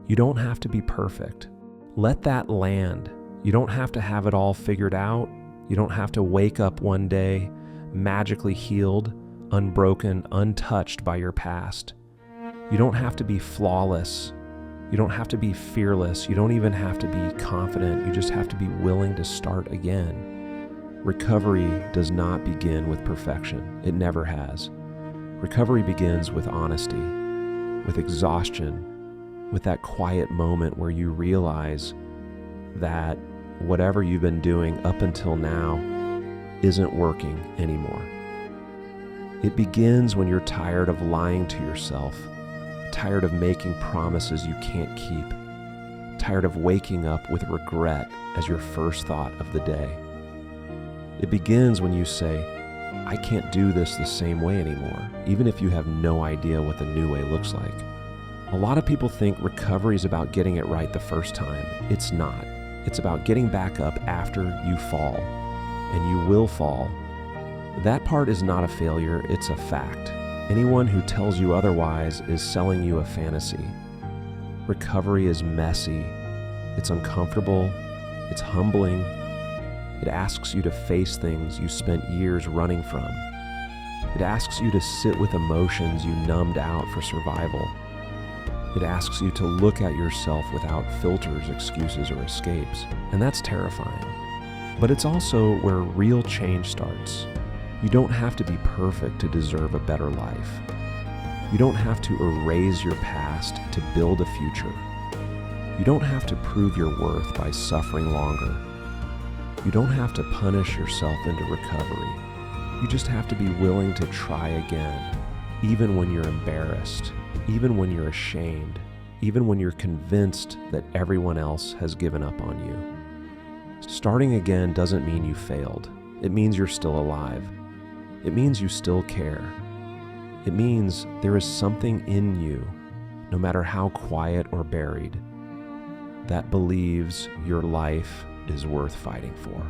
You don't have to be perfect. Let that land. You don't have to have it all figured out. You don't have to wake up one day magically healed, unbroken, untouched by your past. You don't have to be flawless. You don't have to be fearless. You don't even have to be confident. You just have to be willing to start again. Recovery does not begin with perfection. It never has. Recovery begins with honesty, with exhaustion, with that quiet moment where you realize that whatever you've been doing up until now isn't working anymore. It begins when you're tired of lying to yourself, tired of making promises you can't keep, tired of waking up with regret as your first thought of the day. It begins when you say, I can't do this the same way anymore, even if you have no idea what the new way looks like. A lot of people think recovery is about getting it right the first time. It's not. It's about getting back up after you fall, and you will fall. That part is not a failure, it's a fact. Anyone who tells you otherwise is selling you a fantasy. Recovery is messy, it's uncomfortable, it's humbling. It asks you to face things you spent years running from. It asks you to sit with emotions you numbed out for survival. It asks you to look at yourself without filters, excuses, or escapes, and that's terrifying. But it's also where real change starts. You don't have to be perfect to deserve a better life. You don't have to erase your past to build a future. You don't have to prove your worth by suffering longer. You don't have to punish yourself into recovery. You just have to be willing to try again, even when you're embarrassed, even when you're ashamed, even when you're convinced that everyone else has given up on you. Starting again doesn't mean you failed. It means you're still alive. It means you still care. It means there is something in you, no matter how quiet or buried, that believes your life is worth fighting for.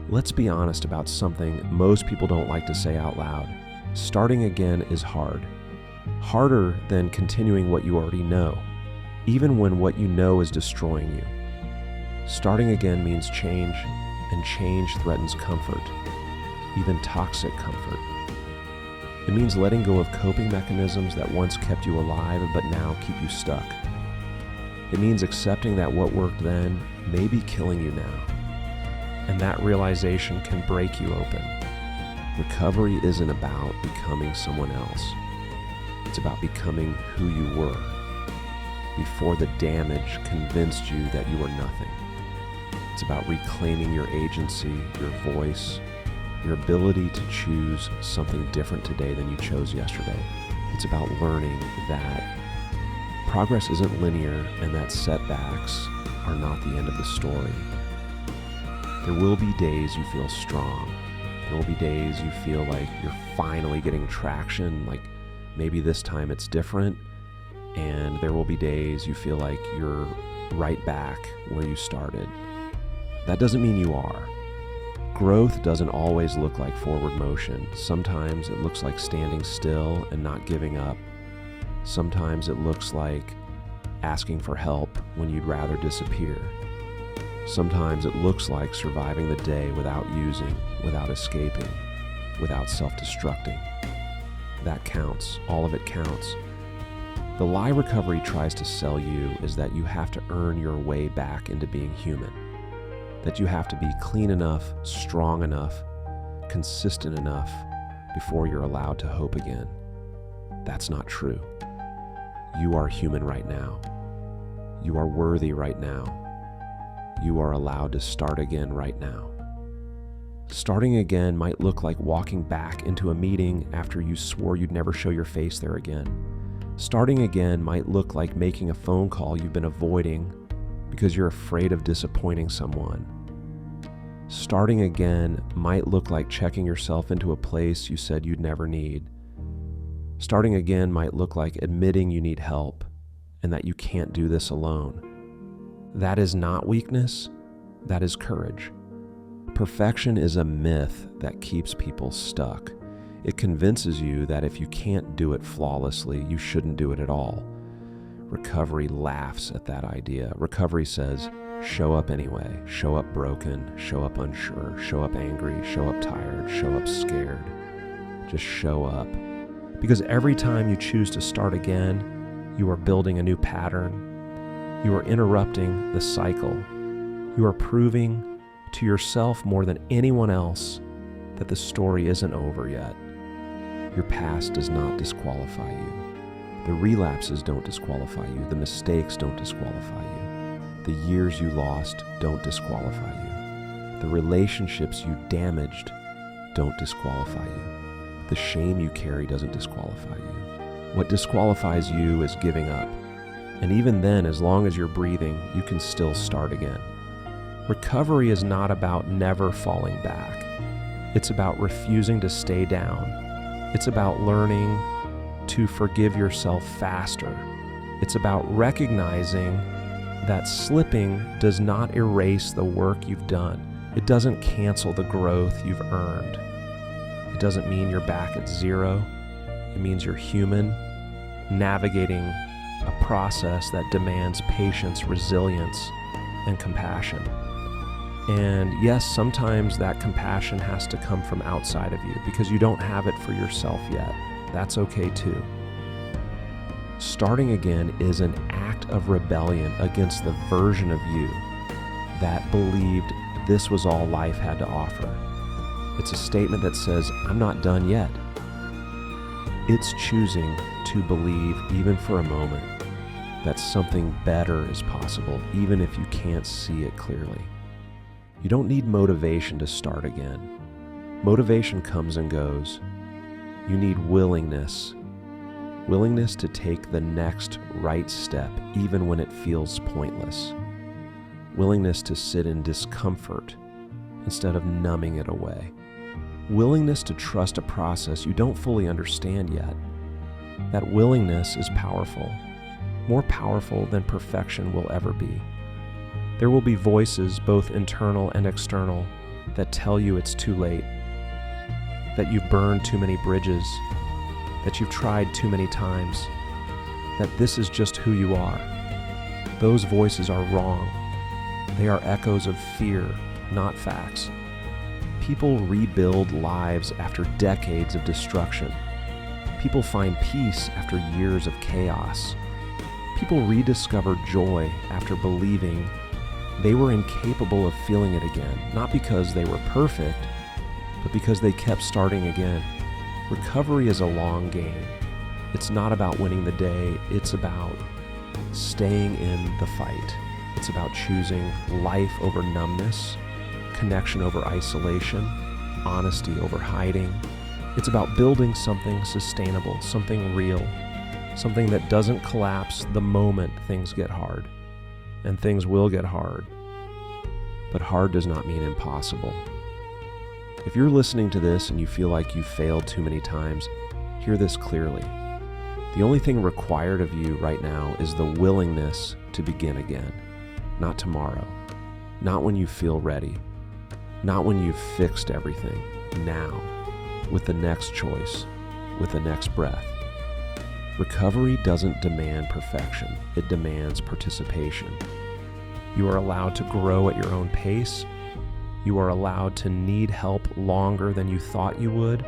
Let's be honest about something most people don't like to say out loud. Starting again is hard. Harder than continuing what you already know, even when what you know is destroying you. Starting again means change, and change threatens comfort, even toxic comfort. It means letting go of coping mechanisms that once kept you alive but now keep you stuck. It means accepting that what worked then may be killing you now, and that realization can break you open. Recovery isn't about becoming someone else. It's about becoming who you were before the damage convinced you that you were nothing. It's about reclaiming your agency, your voice, your ability to choose something different today than you chose yesterday. It's about learning that progress isn't linear and that setbacks are not the end of the story. There will be days you feel strong. There will be days you feel like you're finally getting traction, like maybe this time it's different. And there will be days you feel like you're right back where you started. That doesn't mean you are. Growth doesn't always look like forward motion. Sometimes it looks like standing still and not giving up. Sometimes it looks like asking for help when you'd rather disappear. Sometimes it looks like surviving the day without using, without escaping, without self-destructing. That counts. All of it counts. The lie recovery tries to sell you is that you have to earn your way back into being human. That you have to be clean enough, strong enough, consistent enough before you're allowed to hope again. That's not true. You are human right now. You are worthy right now. You are allowed to start again right now. Starting again might look like walking back into a meeting after you swore you'd never show your face there again. Starting again might look like making a phone call you've been avoiding because you're afraid of disappointing someone. Starting again might look like checking yourself into a place you said you'd never need. Starting again might look like admitting you need help and that you can't do this alone. That is not weakness, that is courage. Perfection is a myth that keeps people stuck. It convinces you that if you can't do it flawlessly, you shouldn't do it at all. Recovery laughs at that idea. Recovery says, show up anyway. Show up broken, show up unsure, show up angry, show up tired, show up scared. Just show up. Because every time you choose to start again, you are building a new pattern. You are interrupting the cycle. You are proving to yourself more than anyone else that the story isn't over yet. Your past does not disqualify you. The relapses don't disqualify you. The mistakes don't disqualify you. The years you lost don't disqualify you. The relationships you damaged don't disqualify you. The shame you carry doesn't disqualify you. What disqualifies you is giving up. And even then, as long as you're breathing, you can still start again. Recovery is not about never falling back. It's about refusing to stay down. It's about learning to forgive yourself faster. It's about recognizing that slipping does not erase the work you've done. It doesn't cancel the growth you've earned. It doesn't mean you're back at zero. It means you're human, navigating a process that demands patience, resilience, and compassion. And yes, sometimes that compassion has to come from outside of you because you don't have it for yourself yet. That's okay too. Starting again is an act of rebellion against the version of you that believed this was all life had to offer. It's a statement that says, I'm not done yet. It's choosing to believe, even for a moment, that something better is possible, even if you can't see it clearly. You don't need motivation to start again. Motivation comes and goes. You need willingness. Willingness to take the next right step, even when it feels pointless. Willingness to sit in discomfort instead of numbing it away. Willingness to trust a process you don't fully understand yet. That willingness is powerful, more powerful than perfection will ever be. There will be voices, both internal and external, that tell you it's too late, that you've burned too many bridges, that you've tried too many times, that this is just who you are. Those voices are wrong. They are echoes of fear, not facts. People rebuild lives after decades of destruction. People find peace after years of chaos. People rediscover joy after believing they were incapable of feeling it again, not because they were perfect, but because they kept starting again. Recovery is a long game. It's not about winning the day. It's about staying in the fight. It's about choosing life over numbness, connection over isolation, honesty over hiding. It's about building something sustainable, something real, something that doesn't collapse the moment things get hard. And things will get hard. But hard does not mean impossible. If you're listening to this and you feel like you've failed too many times, hear this clearly. The only thing required of you right now is the willingness to begin again. Not tomorrow. Not when you feel ready. Not when you've fixed everything. Now. With the next choice. With the next breath. Recovery doesn't demand perfection. It demands participation. You are allowed to grow at your own pace. You are allowed to need help longer than you thought you would.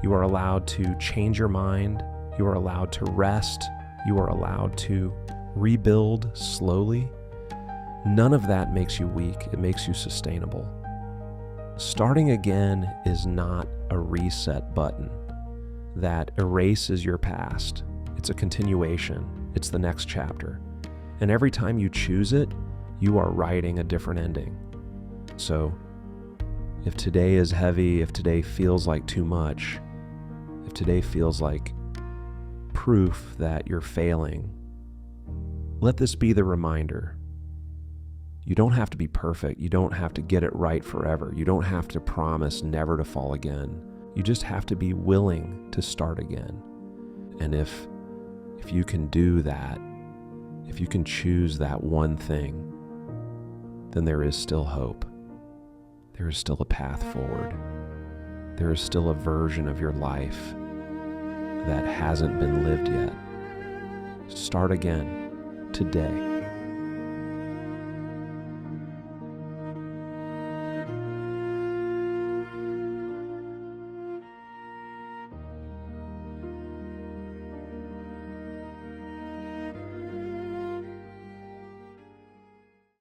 You are allowed to change your mind. You are allowed to rest. You are allowed to rebuild slowly. None of that makes you weak. It makes you sustainable. Starting again is not a reset button that erases your past. It's a continuation. It's the next chapter. And every time you choose it, you are writing a different ending. So, if today is heavy, if today feels like too much, if today feels like proof that you're failing, let this be the reminder. You don't have to be perfect. You don't have to get it right forever. You don't have to promise never to fall again. You just have to be willing to start again. And if you can do that, if you can choose that one thing, then there is still hope. There is still a path forward. There is still a version of your life that hasn't been lived yet. Start again today.